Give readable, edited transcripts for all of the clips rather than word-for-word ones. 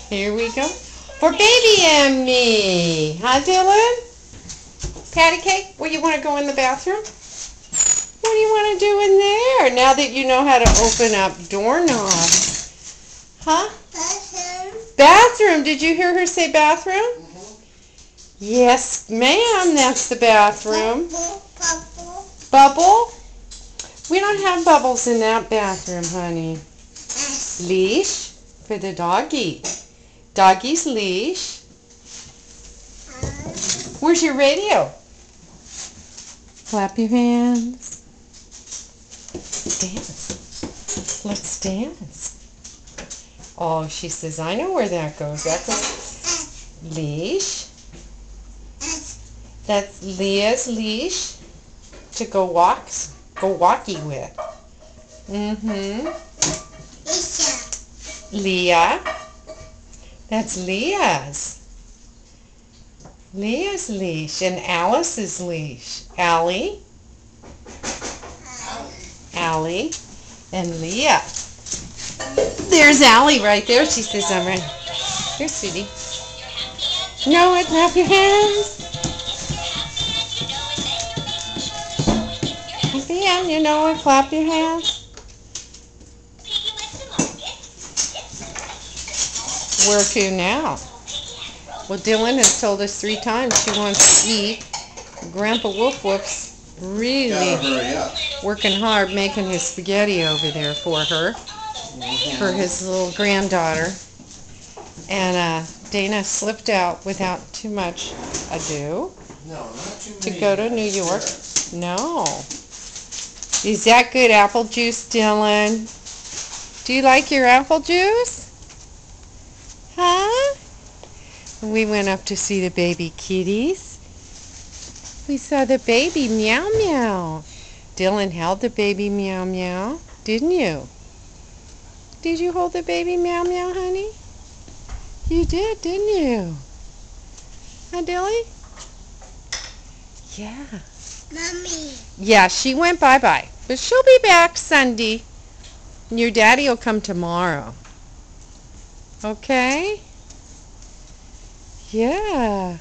Here we go. For baby and me. Huh, Dylan? Patty cake? Well, you want to go in the bathroom? What do you want to do in there now that you know how to open up doorknobs? Huh? Bathroom. Bathroom. Did you hear her say bathroom? Mm-hmm. Yes, ma'am. That's the bathroom. Bubble. Bubble? We don't have bubbles in that bathroom, honey. Leash for the doggy. Doggy's leash. Where's your radio? Clap your hands. Dance. Let's dance. Oh, she says, I know where that goes. That goes. Leash. That's Leah's leash to go walkie with. Mm-hmm. Leah. That's Leah's. Leah's leash and Alice's leash. Allie. Allie and Leah. There's Allie right there. She says, I'm ready. Here, sweetie. No, clap your hands. At the end, you know it. Clap your hands. Where to now? Well, Dylan has told us 3 times she wants to eat. Grandpa Wolf Wolf's really working hard making his spaghetti over there for her, for his little granddaughter. And Dana slipped out without too much ado to go to New York. No. Is that good apple juice, Dylan? Do you like your apple juice? Huh? We went up to see the baby kitties. We saw the baby Meow Meow. Dylan held the baby Meow Meow, didn't you? Did you hold the baby Meow Meow, honey? You did, didn't you? Huh, Dilly? Yeah. Mommy. Yeah, she went bye-bye. But she'll be back Sunday. And your daddy will come tomorrow. Okay? Yeah.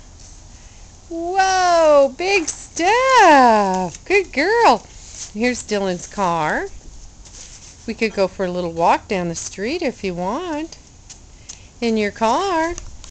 Whoa, big stuff. Good girl. Here's Dylan's car. We could go for a little walk down the street if you want. In your car.